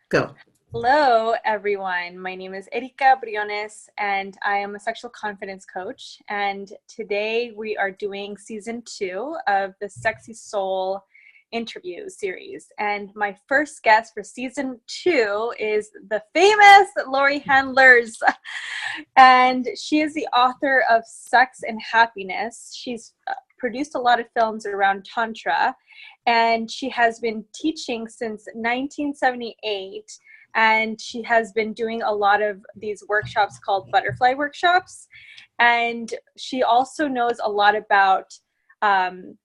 Go. Hello, everyone. My name is Erika Briones, and I am a sexual confidence coach. And today we are doing season 2 of the Sexy Soul interview series. And my first guest for season 2 is the famous Laurie Handlers. And she is the author of Sex and Happiness. She's produced a lot of films around Tantra, and she has been teaching since 1978. And she has been doing a lot of these workshops called butterfly workshops. And she also knows a lot about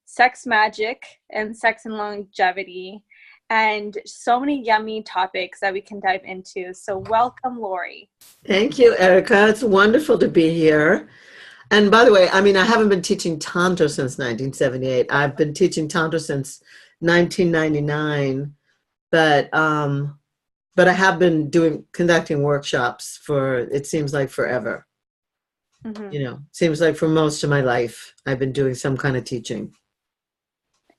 sex magic and sex and longevity, and so many yummy topics that we can dive into. So welcome, Laurie. Thank you, Erica. It's wonderful to be here. And by the way, I mean, I haven't been teaching Tantra since 1978. I've been teaching Tantra since 1999, but I have been conducting workshops for, it seems like forever. Mm-hmm. Seems like for most of my life, I've been doing some kind of teaching.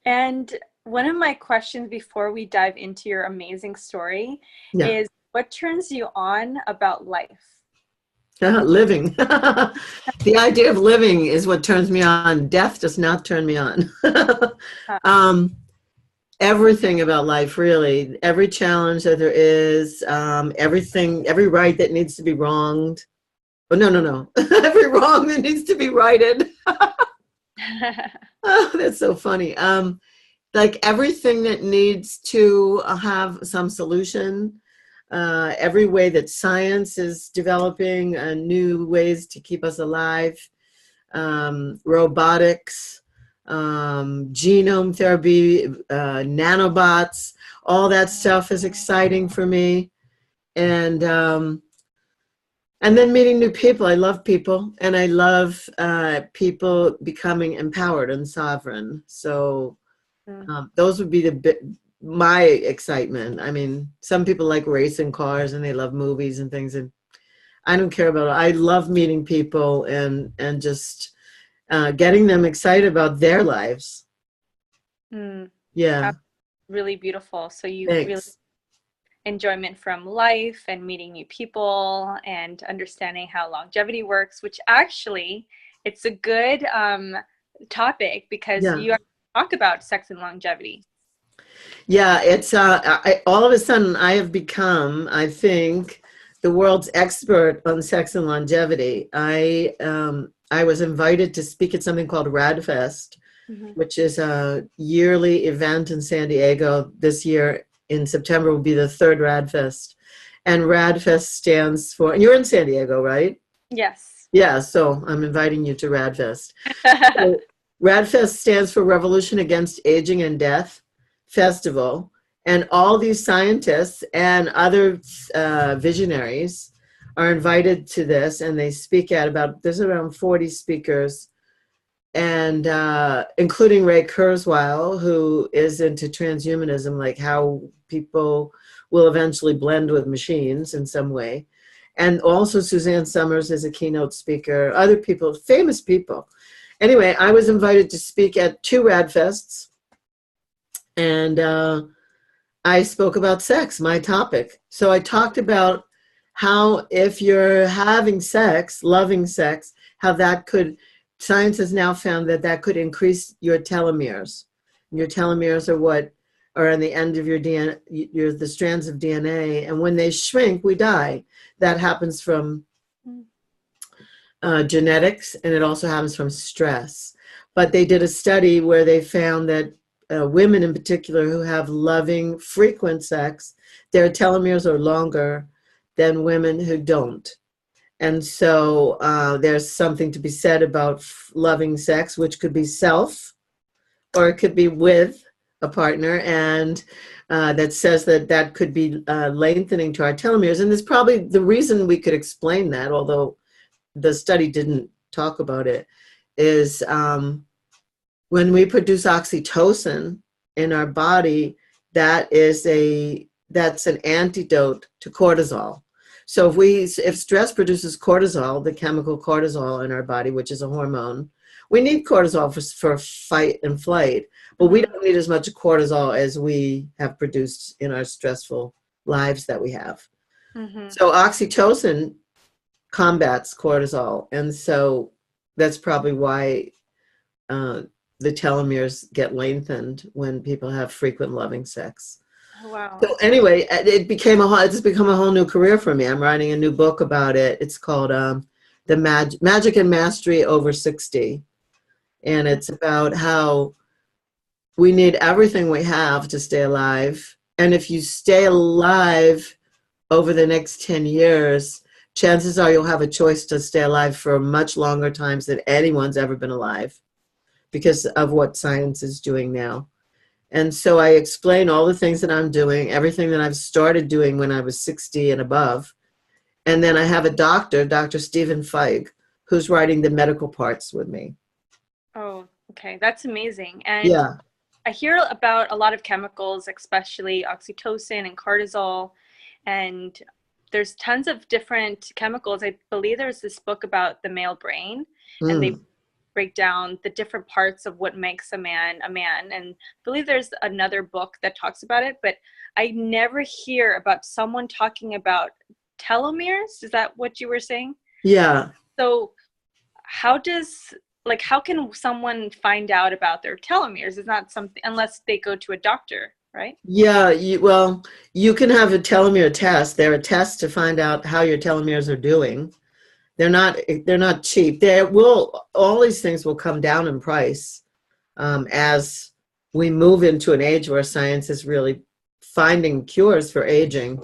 And one of my questions before we dive into your amazing story is, what turns you on about life? Living. The idea of living is what turns me on. Death does not turn me on. Everything about life, really. Every challenge that there is, everything, every right that needs to be wronged. Oh, no. Every wrong that needs to be righted. Oh, that's so funny. Like everything that needs to have some solution. Every way that science is developing new ways to keep us alive. Robotics. Genome therapy, nanobots, all that stuff is exciting for me. And then meeting new people. I love people, and I love people becoming empowered and sovereign. So those would be my excitement. I mean, some people like racing cars and they love movies and things, and I don't care about it. I love meeting people and just getting them excited about their lives. Yeah. That's really beautiful. So you Thanks. really enjoyment from life and meeting new people and understanding how longevity works, which actually it's a good topic because you talk about sex and longevity. Yeah, it's all of a sudden I have become, I think, the world's expert on sex and longevity. I was invited to speak at something called RadFest, which is a yearly event in San Diego. This year in September will be the third RadFest. And RadFest stands for, and you're in San Diego, right? Yes. Yeah, so I'm inviting you to RadFest. So RadFest stands for Revolution Against Aging and Death Festival. And all these scientists and other visionaries are invited to this, and they speak there's around 40 speakers, and including Ray Kurzweil, who is into transhumanism, like how people will eventually blend with machines in some way. And also Suzanne Summers is a keynote speaker, other people, famous people. Anyway, I was invited to speak at 2 RadFests, and I spoke about sex, my topic. So I talked about how if you're having sex, loving sex, how that could, science has now found that could increase your telomeres. Your telomeres are what are on the end of your DNA, the strands of DNA, and when they shrink, we die. That happens from genetics, and it also happens from stress. But they did a study where they found that women in particular who have loving, frequent sex, their telomeres are longer than women who don't. And so there's something to be said about loving sex, which could be self, or it could be with a partner, and that says that could be lengthening to our telomeres. And there's probably the reason we could explain that, although the study didn't talk about it, is when we produce oxytocin in our body, that's an antidote to cortisol. So if stress produces cortisol, the chemical cortisol in our body, which is a hormone, we need cortisol for fight and flight, but we don't need as much cortisol as we have produced in our stressful lives that we have. Mm-hmm. So oxytocin combats cortisol, and so that's probably why the telomeres get lengthened when people have frequent loving sex. Oh, wow. So anyway, it's become a whole new career for me. I'm writing a new book about it. It's called The Magic and Mastery Over 60. And it's about how we need everything we have to stay alive. And if you stay alive over the next 10 years, chances are you'll have a choice to stay alive for much longer times than anyone's ever been alive because of what science is doing now. And so I explain all the things that I'm doing, everything that I've started doing when I was 60 and above. And then I have a doctor, Dr. Stephen Feig, who's writing the medical parts with me. Oh, okay. That's amazing. And Yeah. I hear about a lot of chemicals, especially oxytocin and cortisol, and there's tons of different chemicals. I believe there's this book about the male brain, and they break down the different parts of what makes a man a man. And I believe there's another book that talks about it, but I never hear about someone talking about telomeres. Is that what you were saying? Yeah. So how can someone find out about their telomeres? It's not something unless they go to a doctor, right? Yeah, you can have a telomere test. There are tests to find out how your telomeres are doing. They're not cheap. All these things will come down in price as we move into an age where science is really finding cures for aging.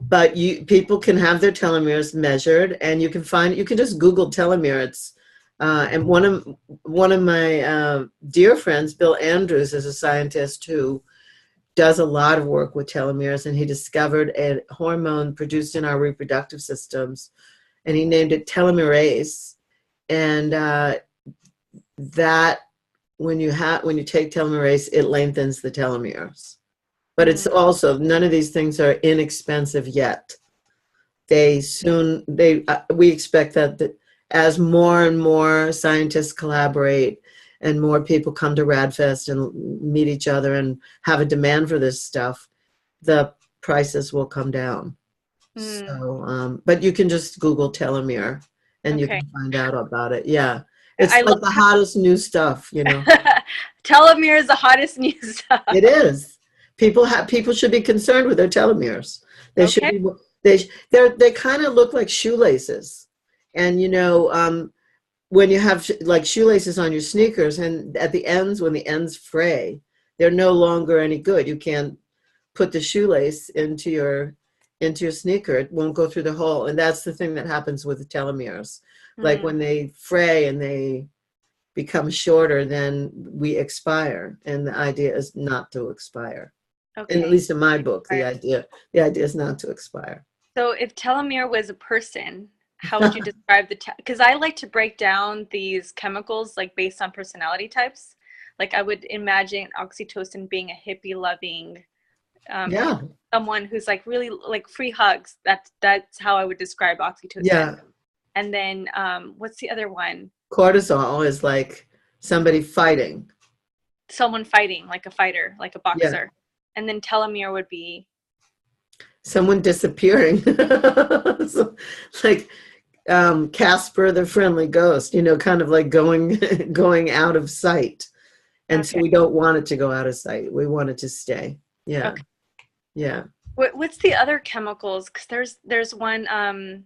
But people can have their telomeres measured, and you can just Google telomeres. And one of my dear friends, Bill Andrews, is a scientist who does a lot of work with telomeres, and he discovered a hormone produced in our reproductive systems, and he named it telomerase. And that when you take telomerase, it lengthens the telomeres. But it's also, none of these things are inexpensive yet. We expect that as more and more scientists collaborate and more people come to RADFest and meet each other and have a demand for this stuff, the prices will come down. So, but you can just Google telomere and you can find out about it. Yeah. It's like the hottest new stuff, Telomere is the hottest new stuff. It is. People should be concerned with their telomeres. They should be. They kind of look like shoelaces, and when you have like shoelaces on your sneakers, and at the ends, when the ends fray, they're no longer any good. You can't put the shoelace into your sneaker. It won't go through the hole, and that's the thing that happens with the telomeres. Like when they fray and they become shorter, then we expire, and the idea is not to expire. Okay. And at least in my book, the idea is not to expire. So if telomere was a person, how would you describe because I like to break down these chemicals like based on personality types. Like I would imagine oxytocin being a hippie loving someone who's like really like free hugs. That's how I would describe oxytocin. Yeah. And then what's the other one? Cortisol is like somebody fighting. Someone fighting, like a fighter, like a boxer. Yeah. And then telomere would be someone disappearing. So, like Casper the Friendly Ghost, kind of like going out of sight. And so we don't want it to go out of sight. We want it to stay. Yeah. Okay. Yeah. What's the other chemicals? Because there's one.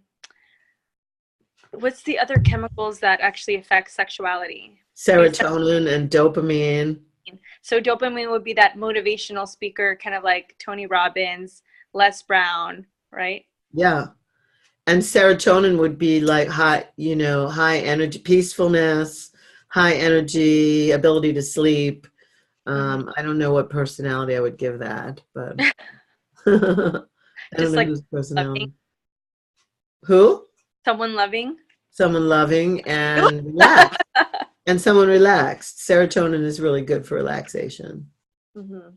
What's the other chemicals that actually affect sexuality? Serotonin and dopamine. So dopamine would be that motivational speaker, kind of like Tony Robbins, Les Brown, right? Yeah. And serotonin would be like high energy, peacefulness, high energy, ability to sleep. I don't know what personality I would give that, but I don't know whose personality. Loving. Who? Someone loving. Someone loving and relaxed. And someone relaxed. Serotonin is really good for relaxation. Mm-hmm.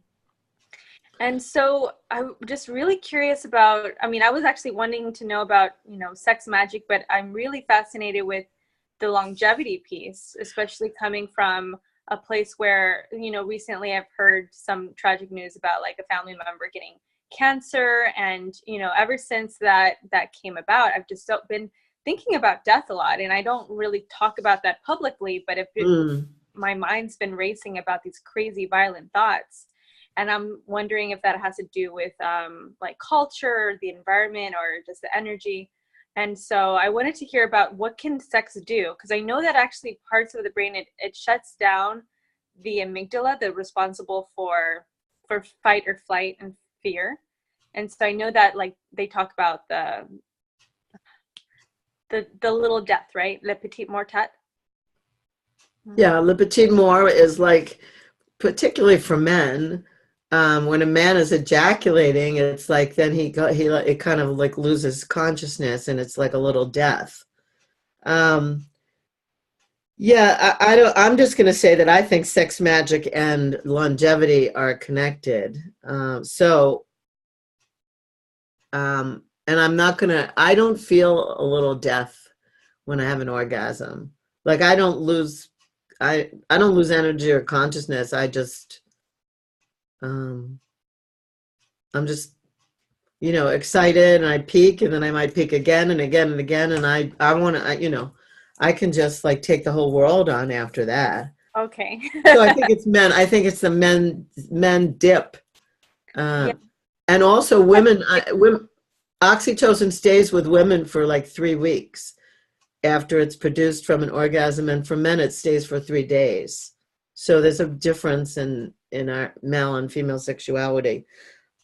And so I'm just really curious about, I was actually wanting to know about, sex magic, but I'm really fascinated with the longevity piece, especially coming from a place where, recently I've heard some tragic news about like a family member getting cancer. And, ever since that came about, I've just been thinking about death a lot. And I don't really talk about that publicly, but my mind's been racing about these crazy violent thoughts. And I'm wondering if that has to do with like culture, the environment, or just the energy. And so I wanted to hear about what can sex do? Because I know that actually parts of the brain, it shuts down the amygdala, the responsible for fight or flight and fear. And so I know that like they talk about the little death, right? Le petit mortet. Yeah, le petit mort is like, particularly for men, when a man is ejaculating, it's like then it kind of like loses consciousness, and it's like a little death. Yeah, I'm just going to say that I think sex magic and longevity are connected. And I don't feel a little death when I have an orgasm. Like I don't lose energy or consciousness. I'm just, excited, and I peak, and then I might peak again and again and again. And I want to, I can just like take the whole world on after that. Okay. So I think it's men. I think it's the men dip. Yeah. And also women, oxytocin stays with women for like 3 weeks after it's produced from an orgasm, and for men it stays for 3 days. So there's a difference in our male and female sexuality.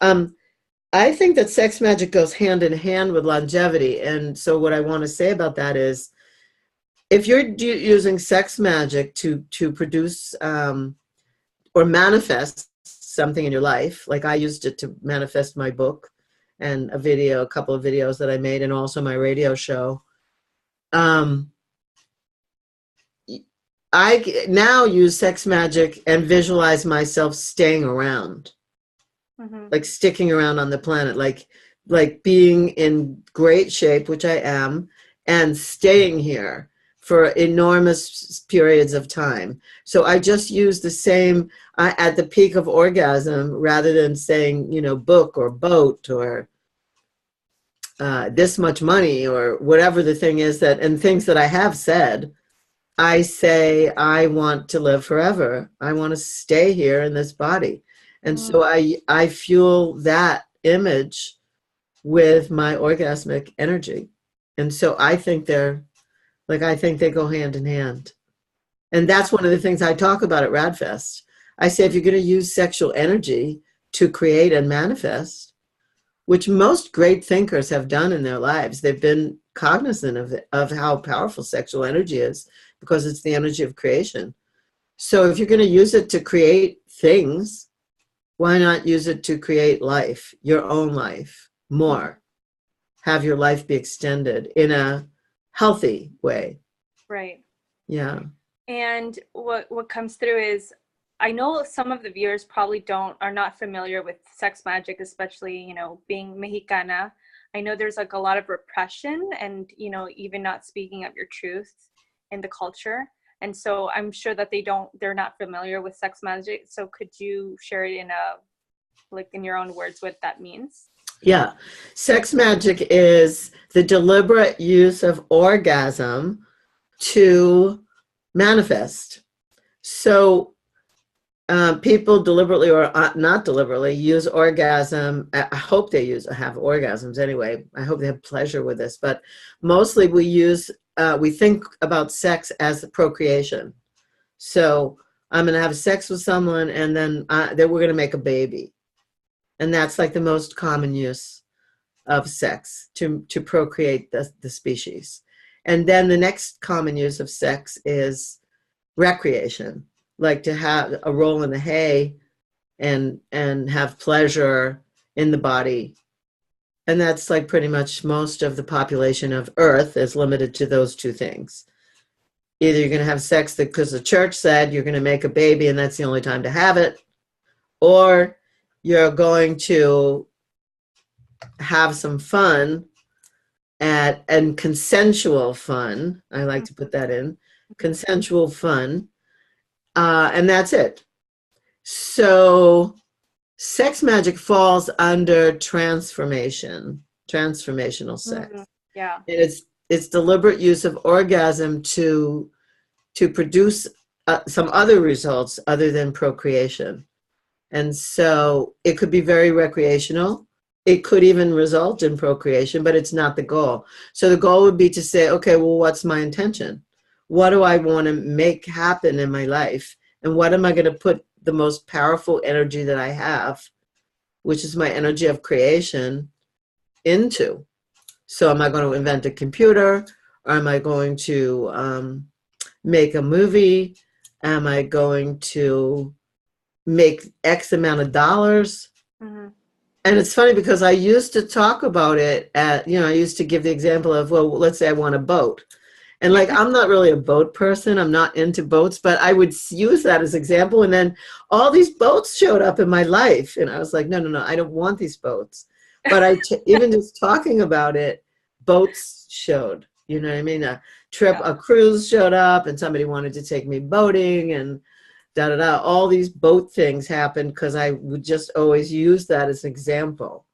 I think that sex magic goes hand in hand with longevity. And so what I want to say about that is, if you're using sex magic to produce or manifest something in your life, like I used it to manifest my book and a couple of videos that I made, and also my radio show. I now use sex magic and visualize myself staying around, like sticking around on the planet, like being in great shape, which I am, and staying here for enormous periods of time. So I just use the same at the peak of orgasm, rather than saying, book or boat or this much money or whatever the thing is and things that I have said. I say, I want to live forever. I want to stay here in this body. And so I fuel that image with my orgasmic energy. And so I think they go hand in hand. And that's one of the things I talk about at Radfest. I say, if you're going to use sexual energy to create and manifest, which most great thinkers have done in their lives, they've been cognizant of how powerful sexual energy is, because it's the energy of creation. So if you're going to use it to create things, why not use it to create life, your own life, more? Have your life be extended in a healthy way. Right. Yeah. And what comes through is, I know some of the viewers probably are not familiar with sex magic, especially, being Mexicana. I know there's like a lot of repression and, even not speaking of your truth in the culture. And so I'm sure that they're not familiar with sex magic. So could you share it in your own words, what that means? Yeah. Sex magic is the deliberate use of orgasm to manifest. So people deliberately or not deliberately use orgasm. I hope they have orgasms anyway. I hope they have pleasure with this. But mostly we think about sex as procreation. So I'm going to have sex with someone, and then we're going to make a baby. And that's like the most common use of sex, to procreate the species. And then the next common use of sex is recreation, like to have a roll in the hay and have pleasure in the body. And that's like pretty much most of the population of Earth is limited to those two things. Either you're going to have sex because the church said you're going to make a baby and that's the only time to have it, or you're going to have some fun and consensual fun. I like to put that in, consensual fun And that's it. So sex magic falls under transformational sex. Yeah. And it's deliberate use of orgasm to produce some other results other than procreation. And so it could be very recreational. It could even result in procreation, but it's not the goal. So the goal would be to say, okay, well, what's my intention? What do I want to make happen in my life? And what am I going to put the most powerful energy that I have, which is my energy of creation, into? So am I going to invent a computer? Or am I going to make a movie? Am I going to make X amount of dollars? Mm-hmm. And it's funny because I used to talk about it I used to give the example of, well, let's say I want a boat. And like, I'm not really a boat person. I'm not into boats, but I would use that as example. And then all these boats showed up in my life. And I was like, no, I don't want these boats. But even just talking about it, boats showed, you know what I mean? A cruise showed up and somebody wanted to take me boating and da da da. All these boat things happened because I would just always use that as an example.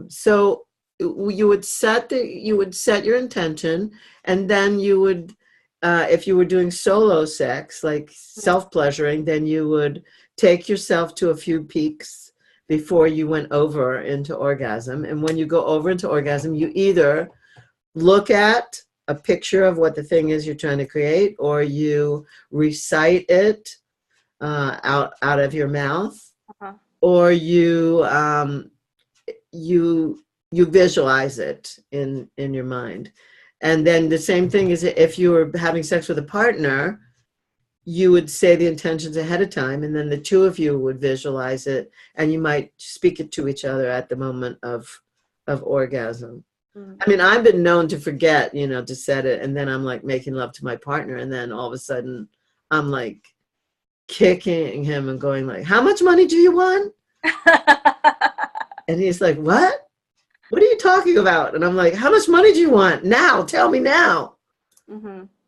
So you would set your intention, and then you would, if you were doing solo sex, like self-pleasuring, then you would take yourself to a few peaks before you went over into orgasm. And when you go over into orgasm, you either look at a picture of what the thing is you're trying to create, or you recite it out of your mouth, or you visualize it in your mind. And then the same thing is if you were having sex with a partner, you would say the intentions ahead of time, and then the two of you would visualize it, and you might speak it to each other at the moment of orgasm. I mean, I've been known to forget, to set it, and then I'm like making love to my partner, and then all of a sudden I'm like kicking him and going like, how much money do you want? And he's like, what are you talking about? And I'm like, how much money do you want now? Tell me now.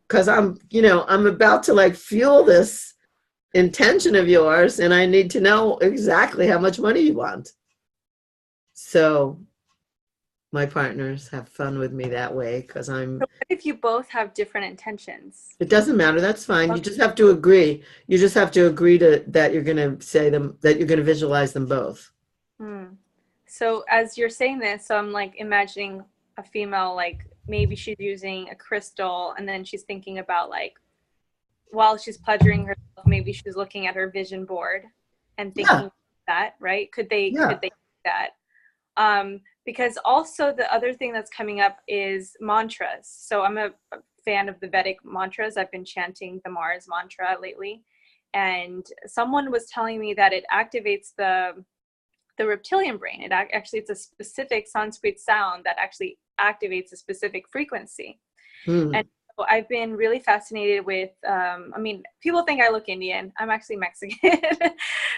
Because I'm about to like fuel this intention of yours, and I need to know exactly how much money you want. So my partners have fun with me that way, because So what if you both have different intentions? It doesn't matter. That's fine. You just have to agree. You just have to agree that you're going to say them, that you're going to visualize them both. So as you're saying this, so I'm like imagining a female, like maybe she's using a crystal, and then she's thinking about, like, while she's pleasuring herself, maybe she's looking at her vision board and thinking that, right? Could they do that? Because also the other thing that's coming up is mantras. So I'm a fan of the Vedic mantras. I've been chanting the Mars mantra lately, and someone was telling me that it activates the reptilian brain. It's a specific Sanskrit sound that actually activates a specific frequency. And so I've been really fascinated with, people think I look Indian. I'm actually Mexican.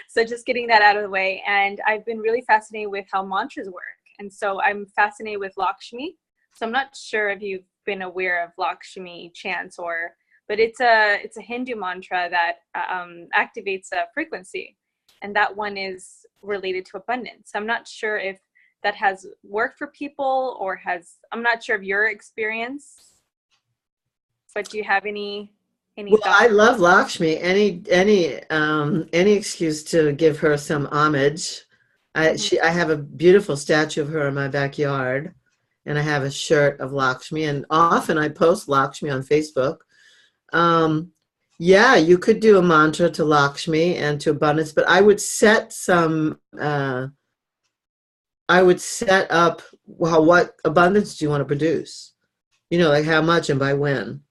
So just getting that out of the way. And I've been really fascinated with how mantras work. And so I'm fascinated with Lakshmi. So I'm not sure if you've been aware of Lakshmi chants, but it's a Hindu mantra that activates a frequency. And that one is related to abundance. I'm not sure if that has worked for people I'm not sure of your experience, but do you have any Well, thoughts? I love Lakshmi. Any excuse to give her some homage. I have a beautiful statue of her in my backyard, and I have a shirt of Lakshmi, and often I post Lakshmi on Facebook. You could do a mantra to Lakshmi and to abundance, but I would set up, well, what abundance do you want to produce? Like how much and by when.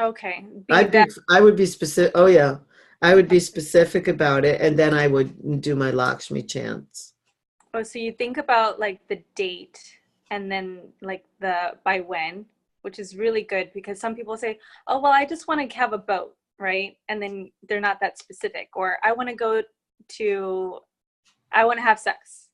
Okay. I would be specific. Oh yeah. I would be specific about it, and then I would do my Lakshmi chants. Oh, so you think about like the date and then like the by when, which is really good, because some people say, oh, well, I just want to have a boat, right? And then they're not that specific. Or I want to have sex.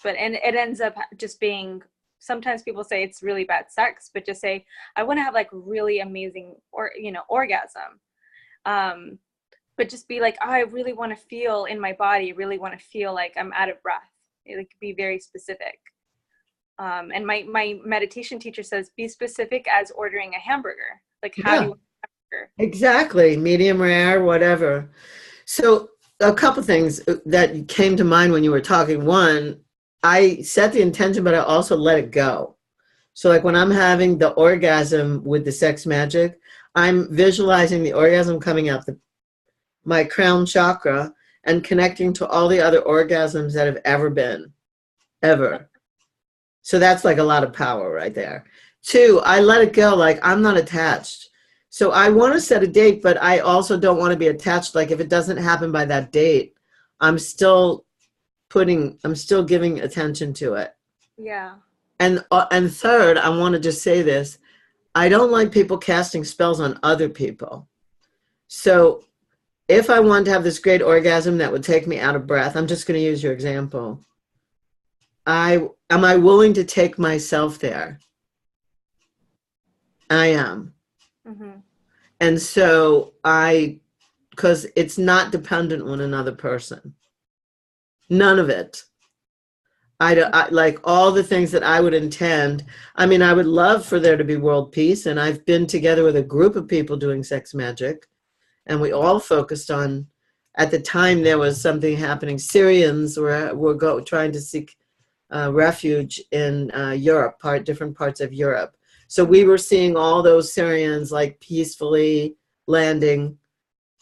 And it ends up just being, sometimes people say it's really bad sex, but just say, I want to have like really amazing orgasm. But just be like, oh, I really want to feel in my body, really want to feel like I'm out of breath. It could be very specific. And my meditation teacher says, be specific as ordering a hamburger. Like, how do you want a hamburger? Exactly. Medium rare, whatever. So a couple things that came to mind when you were talking. One, I set the intention, but I also let it go. So like when I'm having the orgasm with the sex magic, I'm visualizing the orgasm coming out my crown chakra and connecting to all the other orgasms that have ever been, ever. So that's like a lot of power right there. Two, I let it go. Like I'm not attached. So I want to set a date, but I also don't want to be attached. Like if it doesn't happen by that date, I'm still giving attention to it. Yeah. And third, I want to just say this. I don't like people casting spells on other people. So if I want to have this great orgasm that would take me out of breath, I'm just going to use your example. Am I willing to take myself there? I am. Mm-hmm. And so because it's not dependent on another person. None of it. I like all the things that I would intend. I mean, I would love for there to be world peace. And I've been together with a group of people doing sex magic. And we all focused on, at the time there was something happening. Syrians were trying to seek refuge in Europe, different parts of Europe. So we were seeing all those Syrians like peacefully landing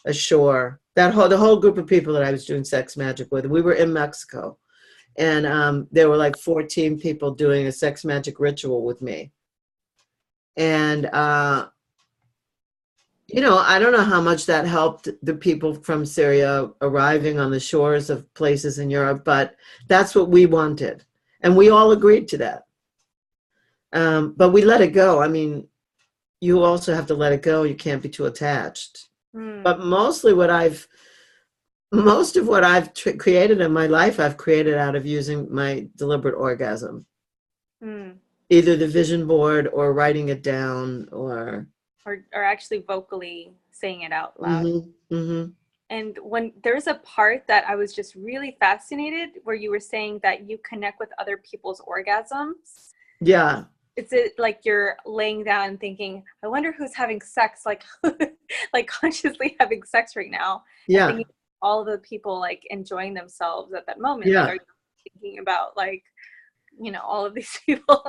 ashore. The whole group of people that I was doing sex magic with, we were in Mexico. And there were like 14 people doing a sex magic ritual with me. And, I don't know how much that helped the people from Syria arriving on the shores of places in Europe, but that's what we wanted. And we all agreed to that. But we let it go. I mean, you also have to let it go. You can't be too attached. But most of what I've created in my life, I've created out of using my deliberate orgasm. Either the vision board or writing it down or actually vocally saying it out loud. Mm-hmm, mm-hmm. And when there's a part that I was just really fascinated where you were saying that you connect with other people's orgasms. Yeah. Is it like you're laying down and thinking, I wonder who's having sex, like like consciously having sex right now? Yeah. And thinking all of the people like enjoying themselves at that moment. Yeah. Like, are you thinking about like, all of these people?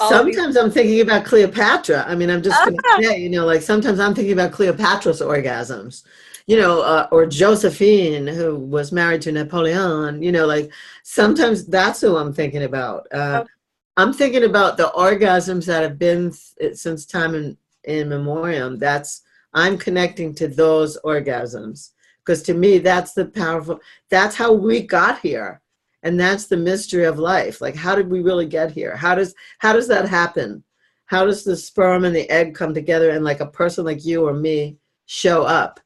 Sometimes I'm thinking about Cleopatra. I mean, I'm just going to say, like sometimes I'm thinking about Cleopatra's orgasms, or Josephine, who was married to Napoleon, like sometimes that's who I'm thinking about. I'm thinking about the orgasms that have been since time in memoriam. I'm connecting to those orgasms because to me, that's how we got here. And that's the mystery of life. Like, how did we really get here? How does that happen? How does the sperm and the egg come together and like a person like you or me show up?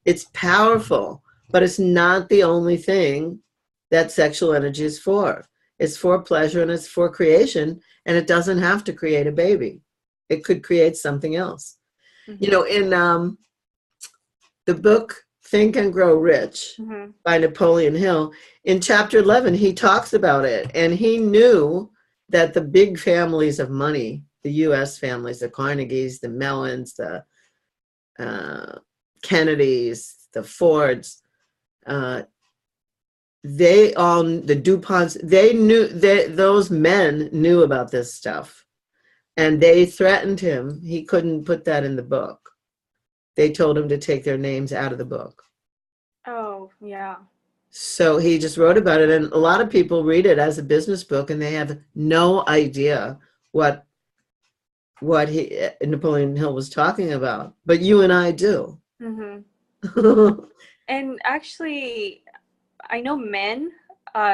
It's powerful, but it's not the only thing that sexual energy is for. It's for pleasure and it's for creation, and it doesn't have to create a baby. It could create something else. Mm-hmm. In the book Think and Grow Rich by Napoleon Hill, in chapter 11, he talks about it. And he knew that the big families of money, the U.S. families, the Carnegies, the Mellons, the Kennedys, the Fords, the DuPonts, those men knew about this stuff. And they threatened him. He couldn't put that in the book. They told him to take their names out of the book. Oh, yeah. So he just wrote about it. And a lot of people read it as a business book and they have no idea what Napoleon Hill was talking about. But you and I do. Mm-hmm. And actually, I know men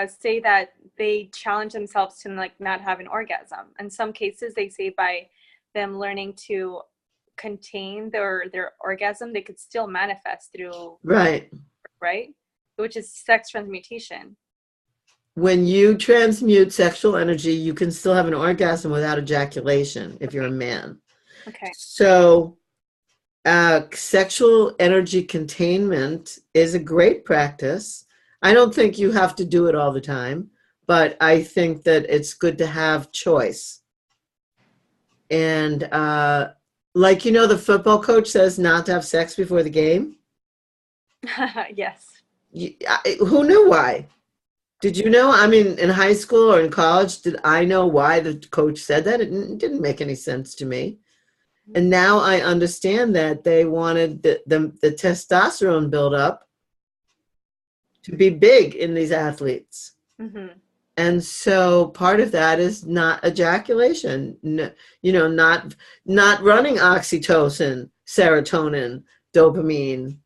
say that they challenge themselves to like not have an orgasm. In some cases, they say by them learning to contain their orgasm, they could still manifest through right, which is sex transmutation. When you transmute sexual energy, you can still have an orgasm without ejaculation if you're a man. Okay. So Sexual energy containment is a great practice. I don't think you have to do it all the time, but I think that it's good to have choice. And like, the football coach says not to have sex before the game. Yes. Who knew why? Did you know? I mean, in high school or in college, did I know why the coach said that? It didn't make any sense to me. And now I understand that they wanted the testosterone buildup to be big in these athletes. Mm-hmm. And so part of that is not ejaculation, not running oxytocin, serotonin, dopamine,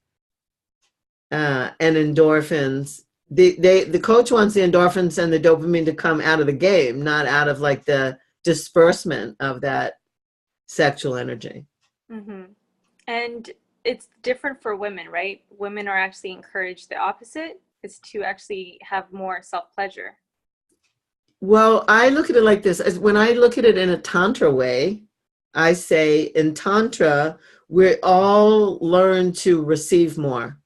and endorphins. The coach wants the endorphins and the dopamine to come out of the game, not out of like the disbursement of that sexual energy. Mm-hmm. And it's different for women, right? Women are actually encouraged the opposite, is to actually have more self-pleasure. Well, I look at it like this. When I look at it in a Tantra way, I say in Tantra, we all learn to receive more.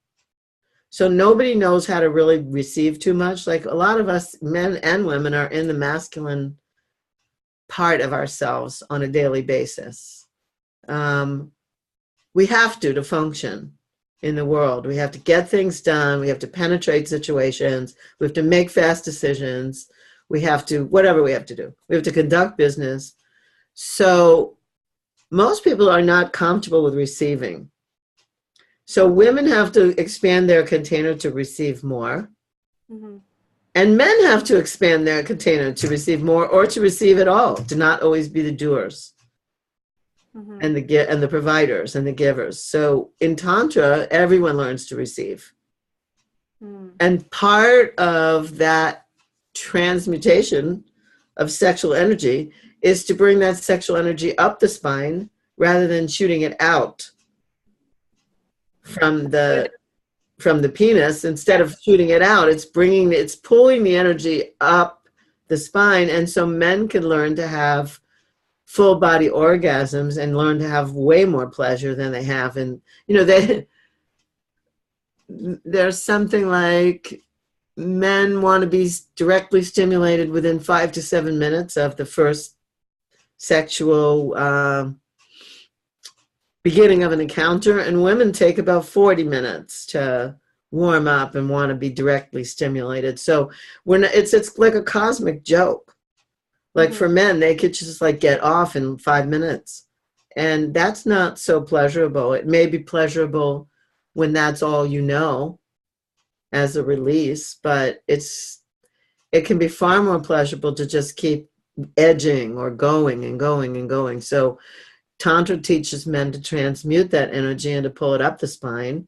So nobody knows how to really receive too much. Like a lot of us, men and women, are in the masculine part of ourselves on a daily basis. We have to function in the world. We have to get things done. We have to penetrate situations. We have to make fast decisions. We have to, whatever we have to do. We have to conduct business. So most people are not comfortable with receiving. So women have to expand their container to receive more. Mm-hmm. And men have to expand their container to receive more or to receive it all, to not always be the doers. Mm-hmm. And the providers and the givers. So in Tantra, everyone learns to receive. Mm. And part of that transmutation of sexual energy is to bring that sexual energy up the spine rather than shooting it out from the penis. Instead of shooting it out, it's pulling the energy up the spine. And so men can learn to have full body orgasms and learn to have way more pleasure than they have. And, there's something like men want to be directly stimulated within 5 to 7 minutes of the first sexual beginning of an encounter, and women take about 40 minutes to warm up and want to be directly stimulated. So when it's like a cosmic joke. Like for men, they could just like get off in 5 minutes. And that's not so pleasurable. It may be pleasurable when that's all you know as a release, but it can be far more pleasurable to just keep edging or going and going and going. So Tantra teaches men to transmute that energy and to pull it up the spine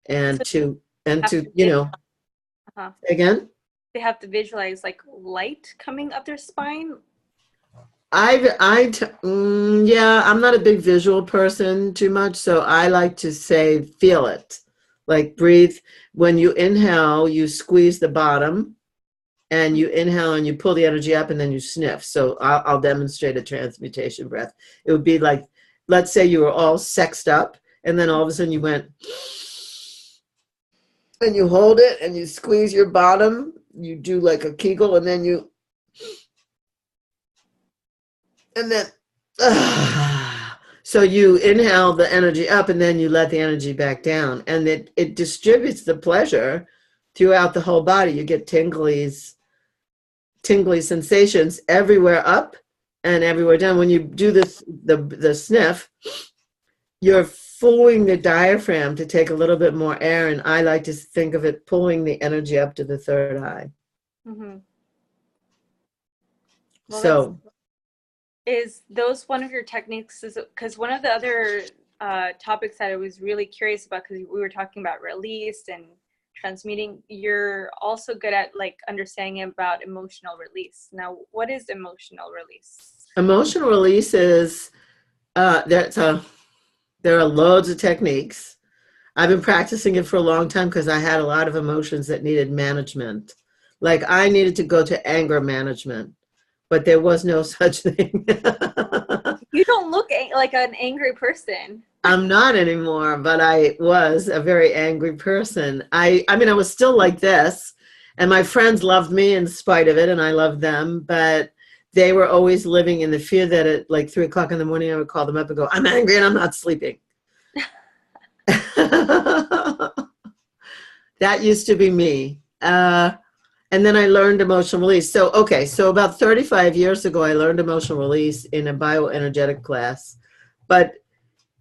and to Uh-huh. again. They have to visualize like light coming up their spine. Yeah, I'm not a big visual person too much, so I like to say feel it. Like breathe. When you inhale, you squeeze the bottom, and you inhale and you pull the energy up, and then you sniff. So I'll demonstrate a transmutation breath. It would be like, let's say you were all sexed up, and then all of a sudden you went, and you hold it, and you squeeze your bottom. You do like a Kegel, and then you. And then, so you inhale the energy up and then you let the energy back down. And it distributes the pleasure throughout the whole body. You get tingly sensations everywhere up and everywhere down. When you do this, the sniff, you're fooling the diaphragm to take a little bit more air. And I like to think of it pulling the energy up to the third eye. Mm-hmm. Well, is those one of your techniques? Because one of the other topics that I was really curious about, because we were talking about release and transmuting, you're also good at like understanding about emotional release. Now, what is emotional release? Emotional release is there are loads of techniques. I've been practicing it for a long time because I had a lot of emotions that needed management. Like I needed to go to anger management, but there was no such thing. You don't look like an angry person. I'm not anymore, but I was a very angry person. I mean, I was still like this, and my friends loved me in spite of it, and I loved them, but they were always living in the fear that at like 3 o'clock in the morning, I would call them up and go, I'm angry and I'm not sleeping. That used to be me. And then I learned emotional release. So, okay, so about 35 years ago, I learned emotional release in a bioenergetic class. But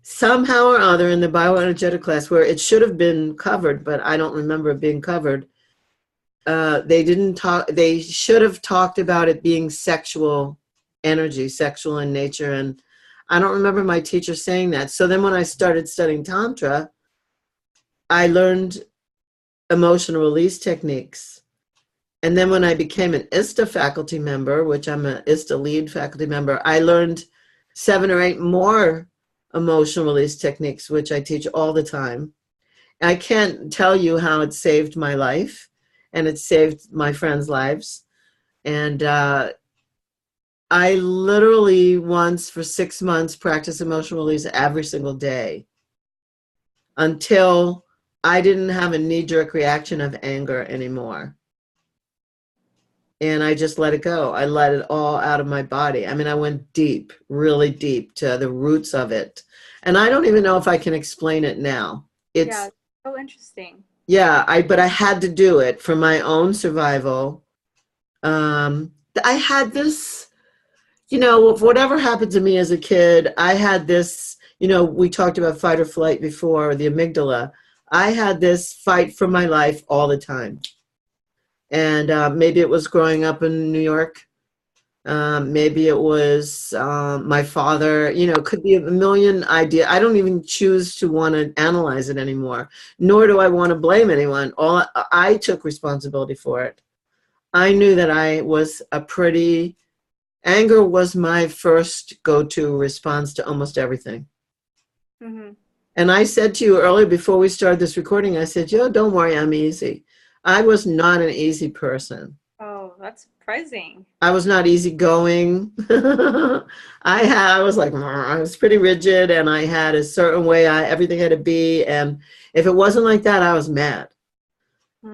somehow or other in the bioenergetic class, where it should have been covered, but I don't remember it being covered, they didn't talk. They should have talked about it being sexual energy, sexual in nature. And I don't remember my teacher saying that. So then when I started studying Tantra, I learned emotional release techniques. And then when I became an ISTA faculty member, which I'm an ISTA lead faculty member, I learned 7 or 8 more emotional release techniques, which I teach all the time. I can't tell you how it saved my life, and it saved my friends' lives. And I literally once for 6 months practiced emotional release every single day until I didn't have a knee-jerk reaction of anger anymore. And I just let it go. I let it all out of my body. I mean, I went deep, really deep to the roots of it. And I don't even know if I can explain it now. Yeah, so interesting. Yeah, but I had to do it for my own survival. I had this, whatever happened to me as a kid, I had this, we talked about fight or flight before, the amygdala. I had this fight for my life all the time. And maybe it was growing up in New York. Maybe it was my father. It could be a million ideas. I don't even choose to want to analyze it anymore, nor do I want to blame anyone. I took responsibility for it. I knew that anger was my first go-to response to almost everything. Mm-hmm. And I said to you earlier before we started this recording, I said, don't worry, I'm easy. I was not an easy person. Oh, that's surprising. I was not easygoing. I was pretty rigid, and I had a certain way everything had to be. And if it wasn't like that, I was mad.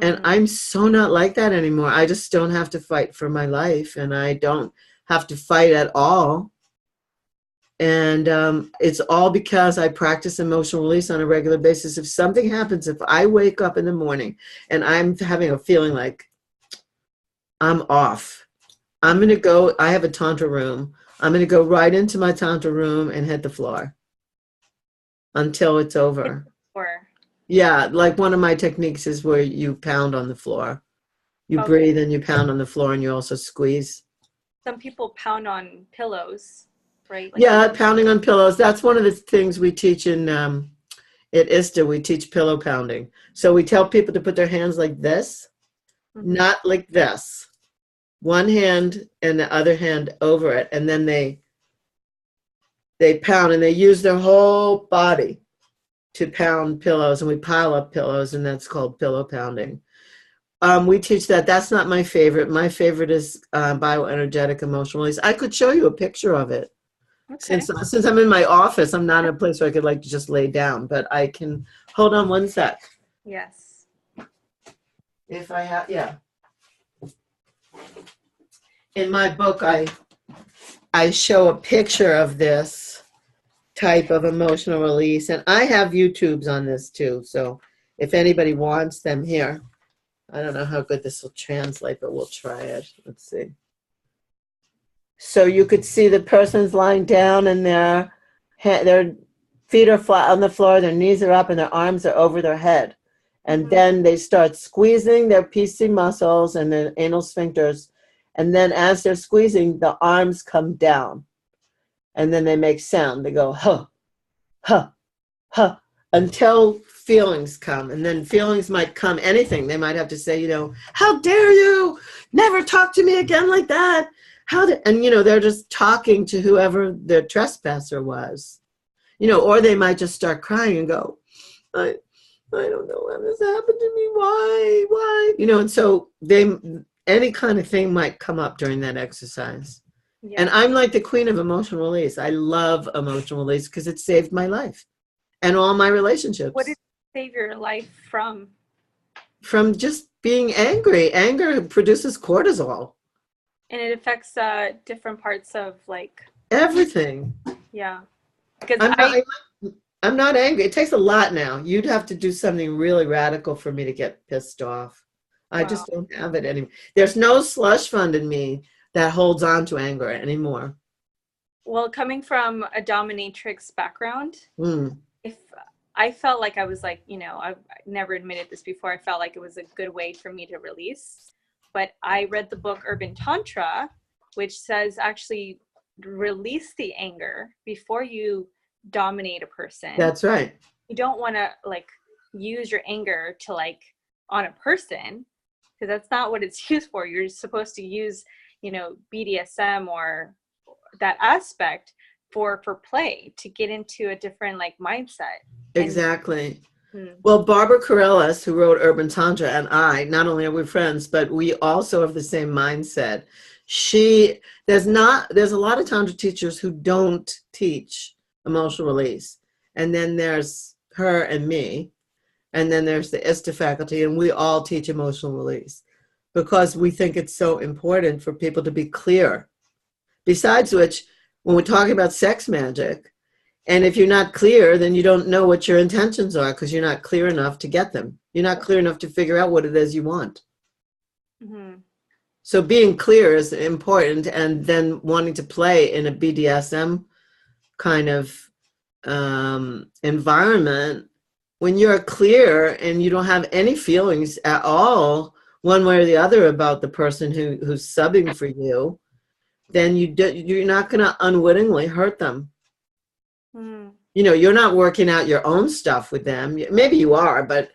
And I'm so not like that anymore. I just don't have to fight for my life, and I don't have to fight at all. And it's all because I practice emotional release on a regular basis. If something happens, if I wake up in the morning and I'm having a feeling like I'm off, I'm going to go, I have a Tantra room. I'm going to go right into my Tantra room and hit the floor until it's over. Yeah, like one of my techniques is where you pound on the floor. You breathe and you pound on the floor, and you also squeeze. Some people pound on pillows, right? Pounding on pillows. That's one of the things we teach at ISTA. We teach pillow pounding. So we tell people to put their hands like this, not like this. One hand and the other hand over it, and then they pound, and they use their whole body to pound pillows, and we pile up pillows, and that's called pillow pounding. We teach that. That's not my favorite. My favorite is bioenergetic emotional release. I could show you a picture of it. Okay. Since I'm in my office, I'm not in a place where I could just lay down, but I can. Hold on one sec. Yes. If I have, yeah. In my book, I show a picture of this type of emotional release, and I have YouTubes on this too. So if anybody wants them, here. I don't know how good this will translate, but we'll try it. Let's see. So you could see the person's lying down, and their feet are flat on the floor, their knees are up, and their arms are over their head. And then they start squeezing their PC muscles and their anal sphincters. And then as they're squeezing, the arms come down. And then they make sound. They go, huh, huh, huh, until feelings come. And then feelings might come, anything. They might have to say, how dare you never talk to me again like that. And they're just talking to whoever their trespasser was, or they might just start crying and go, I don't know when this happened to me. Why? And so any kind of thing might come up during that exercise. Yeah. And I'm like the queen of emotional release. I love emotional release because it saved my life. and all my What relationships. did save your life from? From just being angry. Anger produces cortisol. And it affects different parts of like, Everything. yeah. Because I'm not, I'm not angry. It takes a lot now. You'd have to do something really radical for me to get pissed off. I wow. just don't have it anymore. There's no slush fund in me that holds on to anger anymore. Well, coming from a dominatrix background, Mm, if I felt like I was like, I've never admitted this before. I felt like it was a good way for me to release. But I read the book Urban Tantra, which says actually release the anger before you dominate a person. that's right. You don't want to like use your anger to like on a person, because that's not what it's used for. You're supposed to use, BDSM or that aspect for play, to get into a different like mindset. Exactly. Well, Barbara Carellis, who wrote Urban Tantra, and I, not only are we friends, but we also have the same mindset. There's a lot of Tantra teachers who don't teach emotional release. And then there's her and me. And then there's the ISTA faculty, and we all teach emotional release because we think it's so important for people to be clear. Besides which, when we're talking about sex magic, and if you're not clear, then you don't know what your intentions are because you're not clear enough to get them. You're not clear enough to figure out what it is you want. Mm-hmm. So being clear is important, and then wanting to play in a BDSM kind of environment, when you're clear and you don't have any feelings at all, one way or the other, about the person who's subbing for you, then you're not going to unwittingly hurt them. You're not working out your own stuff with them. Maybe you are, but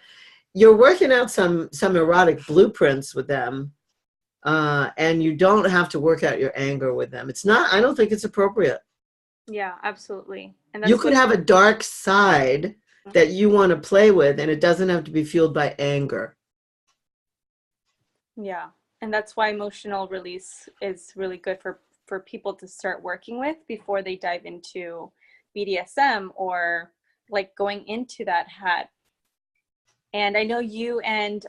you're working out some erotic blueprints with them, and you don't have to work out your anger with them. I don't think it's appropriate. Yeah, absolutely. And You could have a dark side that you want to play with, and it doesn't have to be fueled by anger. Yeah, and that's why emotional release is really good for people to start working with before they dive into BDSM or like going into that hat. And I know you and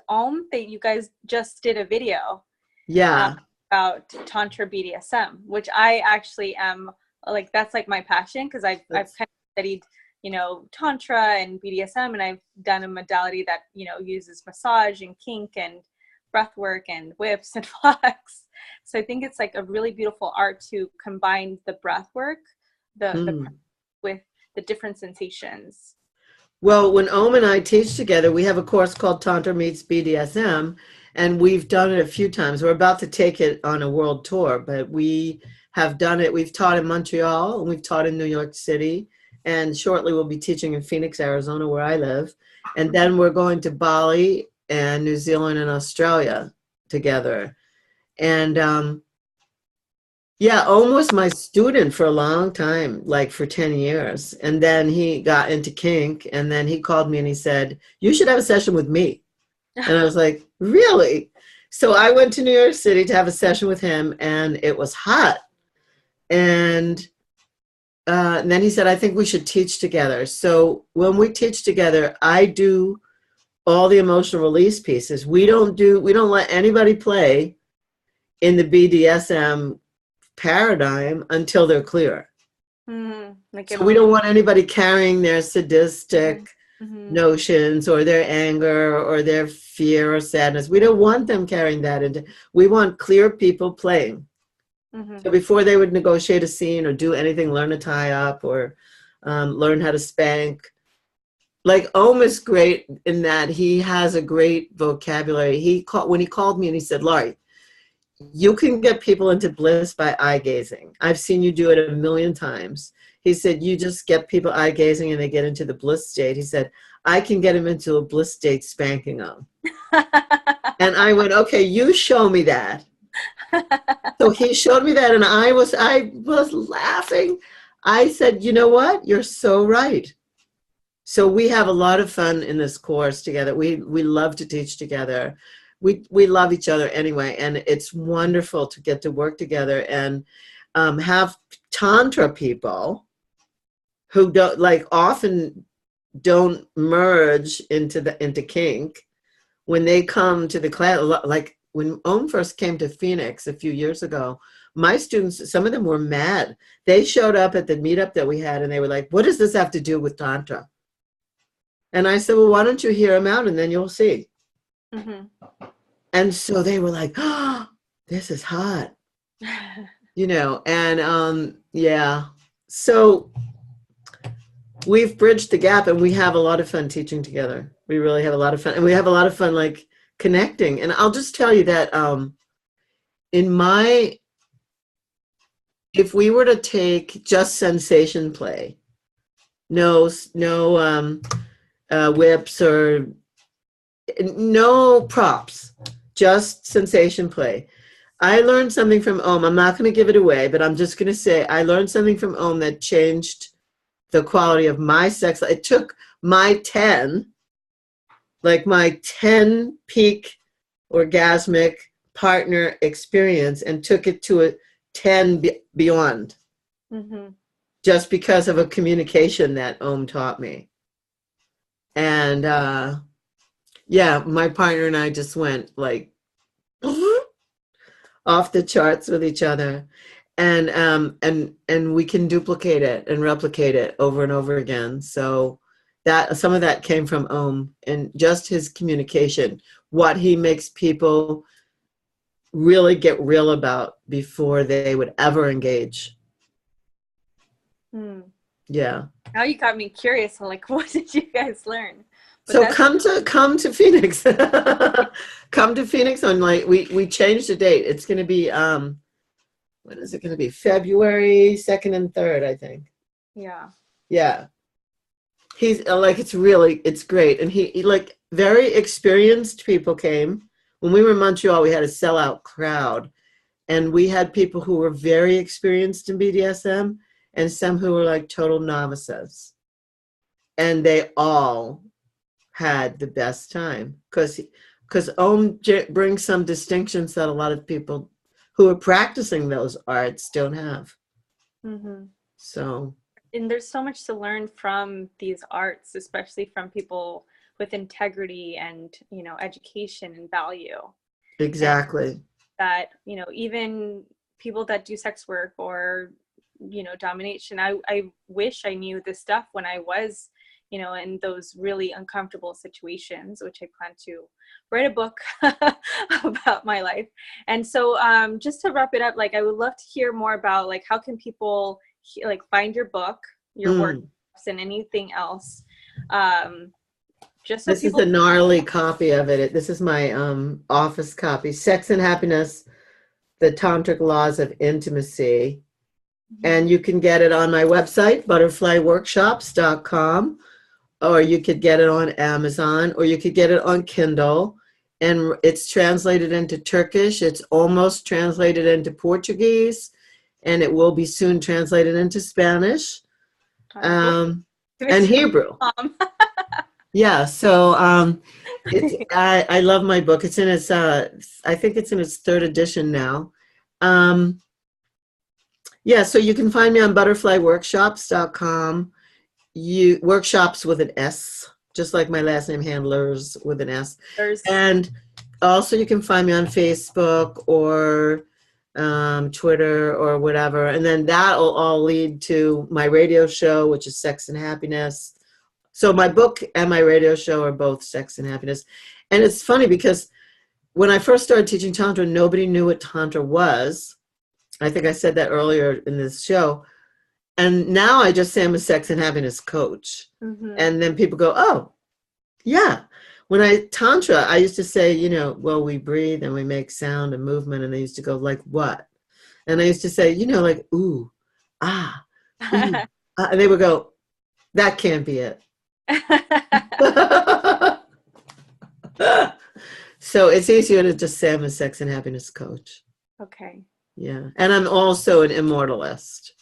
that you guys just did a video about Tantra BDSM, which I actually am like, that's like my passion, because I've kind of studied, Tantra and BDSM, and I've done a modality that, uses massage and kink and breath work and whips and flux. So I think it's like a really beautiful art to combine the breath work, with the different sensations. Well, when and I teach together, we have a course called Tantra Meets BDSM, and we've done it a few times. We're about to take it on a world tour, but we have done it. We've taught in Montreal, and we've taught in New York City, and shortly we'll be teaching in Phoenix, Arizona, where I live. And then we're going to Bali and New Zealand and Australia together. And Om was my student for a long time, like for 10 years. And then he got into kink, and then he called me and he said, "You should have a session with me." And I was like, "Really?" So I went to New York City to have a session with him, and it was hot. And then he said, "I think we should teach together." So when we teach together, I do all the emotional release pieces. We don't let anybody play in the BDSM paradigm until they're clear. So we don't want anybody carrying their sadistic notions or their anger or their fear or sadness. We don't want them carrying that into. We want clear people playing. So before they would negotiate a scene or do anything, learn to tie up or learn how to spank. Like is great in that he has a great vocabulary. When he called me and he said, "Laurie, you can get people into bliss by eye gazing. I've seen you do it a million times." He said, "You just get people eye gazing and they get into the bliss state." He said, "I can get them into a bliss state spanking them." And I went, "Okay, you show me that." So he showed me that, and I was laughing. I said, "You know what? You're so right." So we have a lot of fun in this course together. We love to teach together. We love each other anyway, and it's wonderful to get to work together and have Tantra people who don't, like, often don't merge into kink, when they come to the class, like when Om first came to Phoenix a few years ago, my students, some of them were mad. They showed up at the meetup that we had and they were like, what does this have to do with Tantra? And I said, well, why don't you hear them out and then you'll see. Mm-hmm. And so they were like, oh, this is hot, you know, and yeah. So we've bridged the gap and we have a lot of fun teaching together. We really have a lot of fun. And we have a lot of fun, like, connecting. And I'll just tell you that if we were to take just sensation play, no whips or no props, just sensation play. I learned something from Om. I'm not going to give it away, but I'm just going to say I learned something from Om that changed the quality of my sex. It took my 10 peak orgasmic partner experience and took it to a 10 beyond. Mm-hmm. Just because of a communication that Om taught me. And yeah, my partner and I just went like off the charts with each other. And we can duplicate it and replicate it over and over again. So that some of that came from Om and just his communication, what he makes people really get real about before they would ever engage. Yeah. Now you got me curious. Like, what did you guys learn? But so come to Phoenix. Come to Phoenix on we changed the date. It's going to be when is it going to be? February 2nd and 3rd, I think. Yeah. Yeah. He's it's great. And he like very experienced people came. When we were in Montreal, we had a sellout crowd. And we had people who were very experienced in BDSM and some who were like total novices. And they all had the best time because Om brings some distinctions that a lot of people who are practicing those arts don't have. Mm-hmm. So, and there's so much to learn from these arts, especially from people with integrity and, you know, education and value. Exactly. And that, you know, even people that do sex work or, you know, domination, I wish I knew this stuff when I was, you know, in those really uncomfortable situations, which I plan to write a book about my life. And so just to wrap it up, like, I would love to hear more about, like, how can people like find your book, your works, and anything else. Just so this is a gnarly copy of it. This is my office copy, Sex and Happiness, the Tantric Laws of Intimacy. And you can get it on my website, butterflyworkshops.com, or you could get it on Amazon, or you could get it on Kindle. And it's translated into Turkish. It's almost translated into Portuguese, and it will be soon translated into Spanish and Hebrew. Yeah, so I love my book. It's in its, I think it's in its 3rd edition now. Yeah, so you can find me on butterflyworkshops.com. Workshops with an S, just like my last name, Handlers with an S. And also you can find me on Facebook or Twitter or whatever. And then that'll all lead to my radio show, which is Sex and Happiness. So my book and my radio show are both Sex and Happiness. And it's funny because when I first started teaching Tantra, nobody knew what Tantra was. I think I said that earlier in this show. And now I just say I'm a sex and happiness coach. Mm-hmm. And then people go, oh, yeah. When Tantra, I used to say, you know, well, we breathe and we make sound and movement. And they used to go, like, what? And I used to say, you know, like, ooh, ah, ooh, ah. And they would go, that can't be it. So it's easier to just say I'm a sex and happiness coach. Okay. Yeah. And I'm also an immortalist.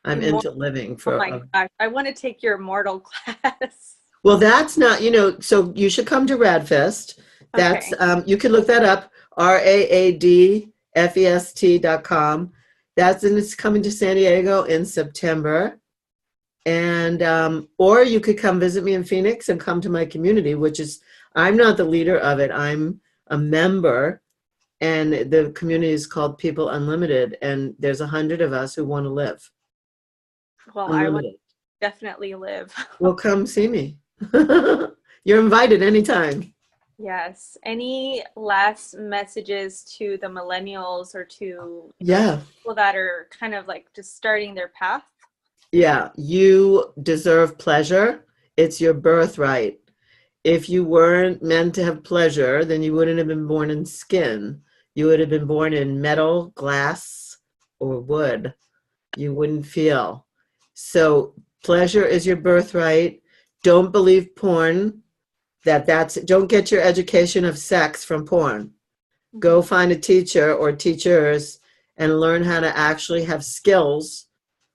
I'm into living for. Oh my gosh. I want to take your immortal class. Well, that's not, you know, so you should come to Radfest. That's, okay. You can look that up, RAADFEST.com. It's coming to San Diego in September. And or you could come visit me in Phoenix and come to my community, which is, I'm not the leader of it. I'm a member, and the community is called People Unlimited, and there's 100 of us who want to live Well, I want unlimited. to definitely live. Well, come see me. You're invited anytime. Yes. Any last messages to the millennials or to Yeah. people that are kind of like just starting their path? Yeah. You deserve pleasure. It's your birthright. If you weren't meant to have pleasure, then you wouldn't have been born in skin. You would have been born in metal, glass, or wood. You wouldn't feel. So pleasure is your birthright. Don't believe porn. Don't get your education of sex from porn. Go Mhm. find a teacher or teachers and learn how to actually have skills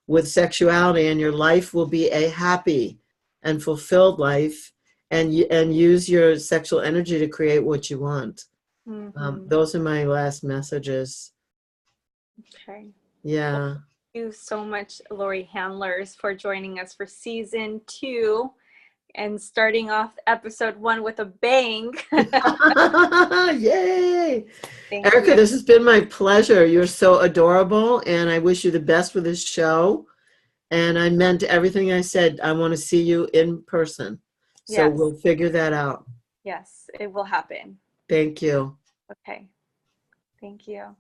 with sexuality, and your life will be a happy and fulfilled life, and use your sexual energy to create what you want. Mhm. Those are my last messages. Okay. Well, Yeah. thank you so much, Laurie Handlers, for joining us for season 2 and starting off episode 1 with a bang. Yay. Thank Erika, you. this has been my pleasure. You're so adorable, and I wish you the best with this show. And I meant everything I said. I want to see you in person. So Yes. we'll figure that out. Yes, it will happen. Thank you. Okay. Thank you.